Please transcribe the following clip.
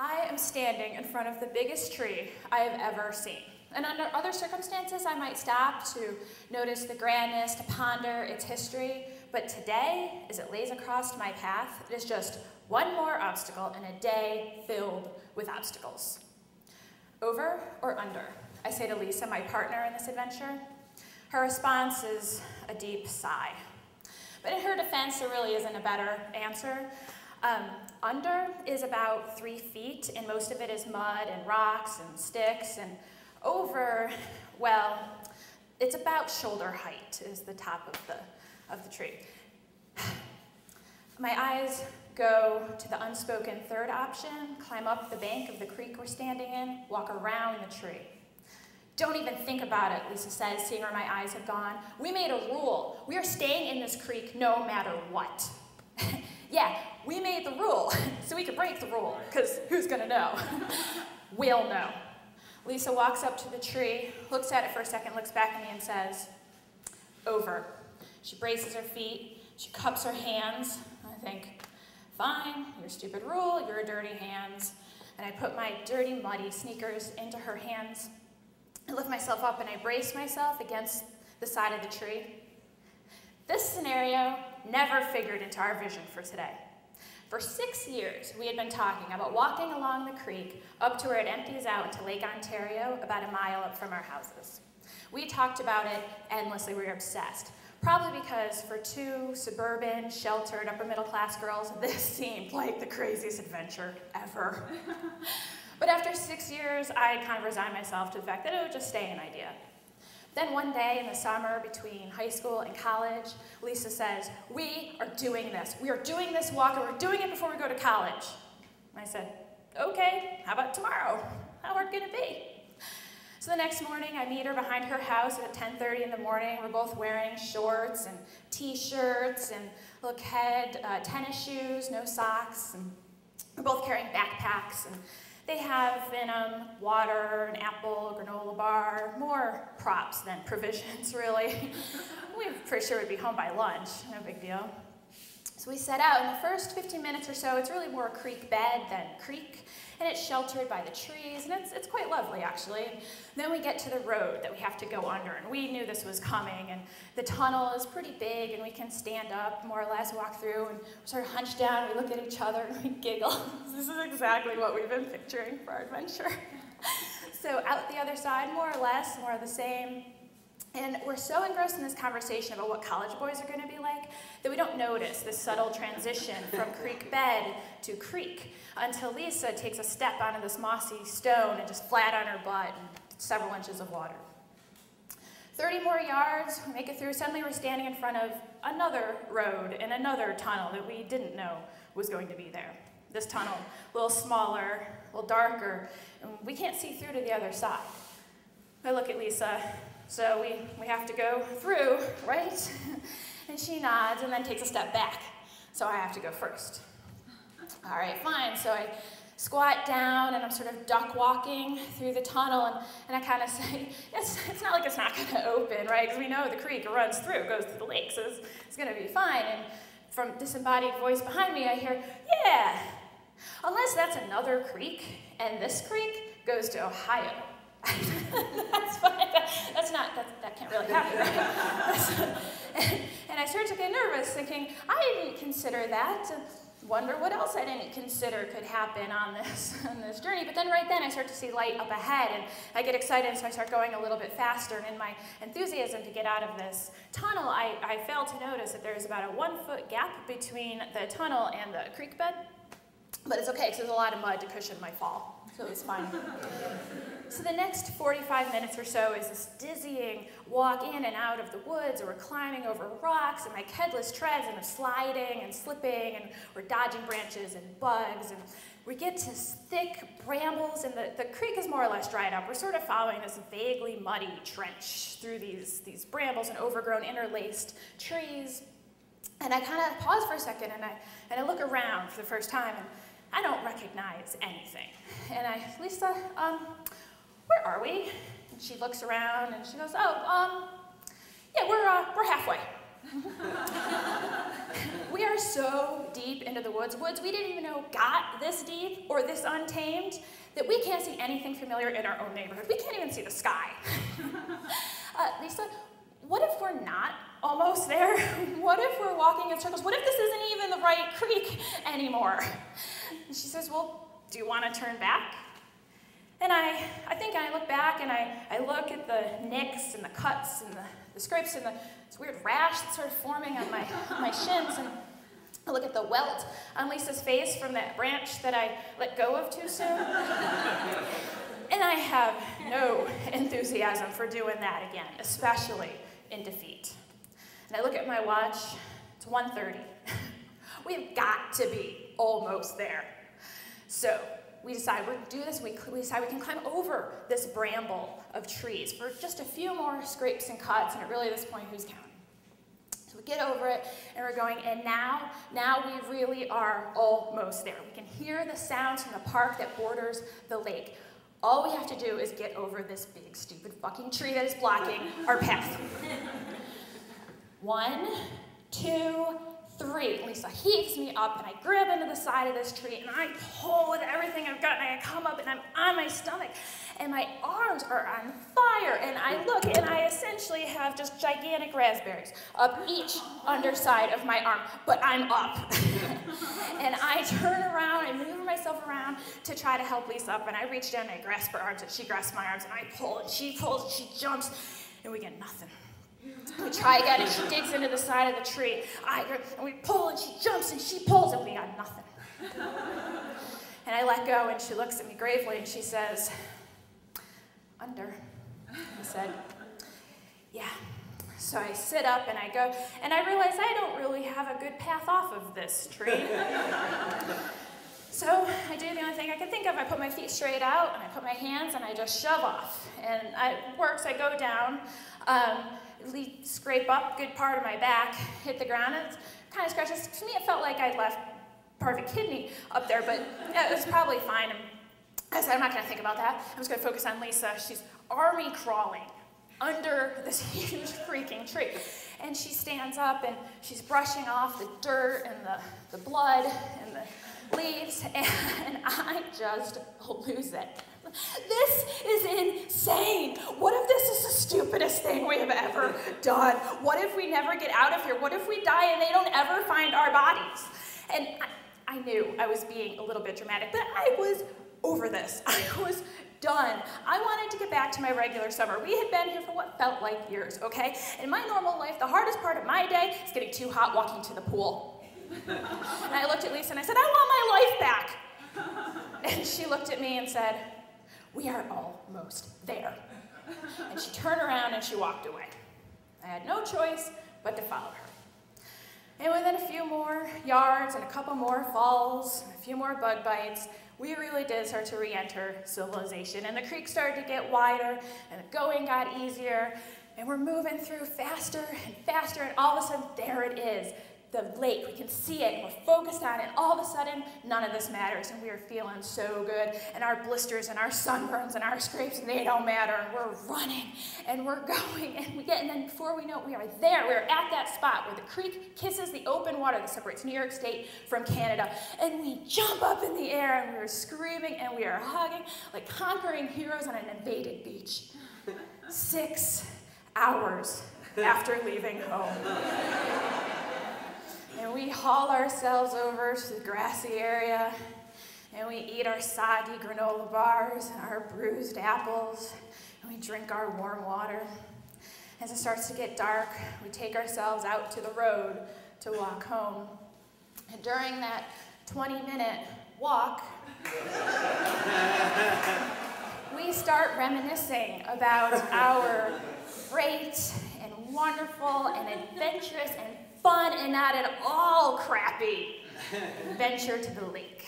I am standing in front of the biggest tree I have ever seen. And under other circumstances, I might stop to notice the grandness, to ponder its history. But today, as it lays across my path, it is just one more obstacle in a day filled with obstacles. Over or under? I say to Lisa, my partner in this adventure. Her response is a deep sigh. But in her defense, there really isn't a better answer. Under is about 3 feet, and most of it is mud and rocks and sticks. And over, well, it's about shoulder height is the top of the tree. My eyes go to the unspoken third option, climb up the bank of the creek we're standing in, walk around the tree. Don't even think about it, Lisa says, seeing where my eyes have gone. We made a rule. We are staying in this creek no matter what. Yeah, we made the rule, so we could break the rule, because who's gonna know? We'll know. Lisa walks up to the tree, looks at it for a second, looks back at me and says, over. She braces her feet, she cups her hands. I think, fine, your stupid rule, your dirty hands. And I put my dirty, muddy sneakers into her hands. I lift myself up and I brace myself against the side of the tree. This scenario never figured into our vision for today. For 6 years, we had been talking about walking along the creek up to where it empties out into Lake Ontario, about a mile up from our houses. We talked about it endlessly. We were obsessed. Probably because for 2 suburban, sheltered, upper-middle-class girls, this seemed like the craziest adventure ever. But after 6 years, I kind of resigned myself to the fact that it would just stay an idea. Then one day in the summer between high school and college, Lisa says, we are doing this. We are doing this walk, and we're doing it before we go to college. And I said, okay, how about tomorrow? How hard can it be? So the next morning, I meet her behind her house at 10:30 in the morning. We're both wearing shorts and t-shirts and look head, tennis shoes, no socks. And we're both carrying backpacks. And they have in them water, an apple, a granola bar, more props than provisions, really. We were pretty sure we'd be home by lunch, no big deal. So we set out. In the first 15 minutes or so, it's really more creek bed than creek, and it's sheltered by the trees, and it's quite lovely, actually. And then we get to the road that we have to go under, and we knew this was coming, and the tunnel is pretty big, and we can stand up, more or less, walk through, and sort of hunch down, we look at each other, and we giggle. This is exactly what we've been picturing for our adventure. So out the other side, more or less, more of the same. And we're so engrossed in this conversation about what college boys are going to be like that we don't notice this subtle transition from creek bed to creek until Lisa takes a step onto this mossy stone and just flat on her butt and several inches of water. 30 more yards, we make it through. Suddenly we're standing in front of another road and another tunnel that we didn't know was going to be there. This tunnel, a little smaller, a little darker, and we can't see through to the other side. I look at Lisa. So we have to go through, right? And she nods and then takes a step back. So I have to go first. All right, fine. So I squat down and I'm sort of duck walking through the tunnel and I kind of say, it's not like it's not going to open, right? Because we know the creek runs through, goes to the lake, so it's going to be fine. And from this embodied voice behind me, I hear, yeah, unless that's another creek and this creek goes to Ohio. That's fine. That can't really happen, right? And I start to get nervous, thinking, I didn't consider that. Wonder what else I didn't consider could happen on this journey. But then right then I start to see light up ahead, and I get excited, so I start going a little bit faster. And in my enthusiasm to get out of this tunnel, I fail to notice that there's about a 1-foot gap between the tunnel and the creek bed. But it's okay, because there's a lot of mud to cushion my fall, so it's fine. So the next 45 minutes or so is this dizzying walk in and out of the woods, and we're climbing over rocks, and my kedless treads, and I'm sliding and slipping, and we're dodging branches and bugs, and we get to thick brambles, and the creek is more or less dried up. We're sort of following this vaguely muddy trench through these brambles and overgrown interlaced trees, and I kind of pause for a second, and I look around for the first time, and I don't recognize anything. And Lisa, where are we? And she looks around and she goes, oh, yeah, we're halfway. We are so deep into the woods we didn't even know got this deep or this untamed, that we can't see anything familiar in our own neighborhood. We can't even see the sky. Lisa, what if we're not almost there? What if we're walking in circles? What if this isn't even the right creek anymore? And she says, well, do you want to turn back? And I think I look back and I look at the nicks and the cuts and the scrapes and this weird rash that's sort of forming on my shins, and I look at the welt on Lisa's face from that branch that I let go of too soon. And I have no enthusiasm for doing that again, especially in defeat. And I look at my watch, it's 1:30. We've got to be almost there. So we decide we're going to do this. We decide we can climb over this bramble of trees for just a few more scrapes and cuts, and at really this point, who's counting? So we get over it, and we're going, and now we really are almost there. We can hear the sounds from the park that borders the lake. All we have to do is get over this big, stupid fucking tree that is blocking our path. 1, 2, 3. Lisa heaves me up, and I grab into the side of this tree, and I pull with everything I've got, and I come up, and I'm on my stomach, and my arms are on fire, and I look, and I essentially have just gigantic raspberries up each underside of my arm, but I'm up. And I turn around, I maneuver myself around to try to help Lisa up, and I reach down, and I grasp her arms, and she grasps my arms, and I pull, and she pulls, and she jumps, and we get nothing. We try again, and she digs into the side of the tree. And we pull, and she jumps, and she pulls, and we got nothing. And I let go, and she looks at me gravely, and she says, under. I said, yeah. So I sit up, and I go, and I realize I don't really have a good path off of this tree. So I do the only thing I can think of. I put my feet straight out, and I put my hands, and I just shove off. And it works. I go down, scrape up a good part of my back, hit the ground, and it kind of scratches. To me, it felt like I'd left part of a kidney up there, but it was probably fine. And I said, I'm not going to think about that. I'm just going to focus on Lisa. She's army crawling under this huge freaking tree. And she stands up, and she's brushing off the dirt and the blood and the leaves, and I just lose it. This is insane. What if this is the stupidest thing we have ever done? What if we never get out of here? What if we die and they don't ever find our bodies? And I knew I was being a little bit dramatic, but I was over this. I was done. I wanted to get back to my regular summer. We had been here for what felt like years, okay? In my normal life, the hardest part of my day is getting too hot walking to the pool. And I looked at Lisa and I said, I want my life back. And she looked at me and said, we are almost there. And she turned around and she walked away. I had no choice but to follow her. And within a few more yards and a couple more falls, and a few more bug bites, we really did start to re-enter civilization. And the creek started to get wider, and the going got easier, and we're moving through faster and faster, and all of a sudden, there it is. The lake, we can see it, and we're focused on it, and all of a sudden, none of this matters, and we are feeling so good, and our blisters and our sunburns and our scrapes, and they don't matter, and we're running, and we're going, and then before we know it, we are there. We're at that spot where the creek kisses the open water that separates New York State from Canada, and we jump up in the air, and we're screaming, and we are hugging like conquering heroes on an invaded beach. 6 hours after leaving home. And we haul ourselves over to the grassy area, and we eat our soggy granola bars and our bruised apples, and we drink our warm water. As it starts to get dark, we take ourselves out to the road to walk home. And during that 20-minute walk, we start reminiscing about our great and wonderful and adventurous and fun and not at all crappy venture to the lake.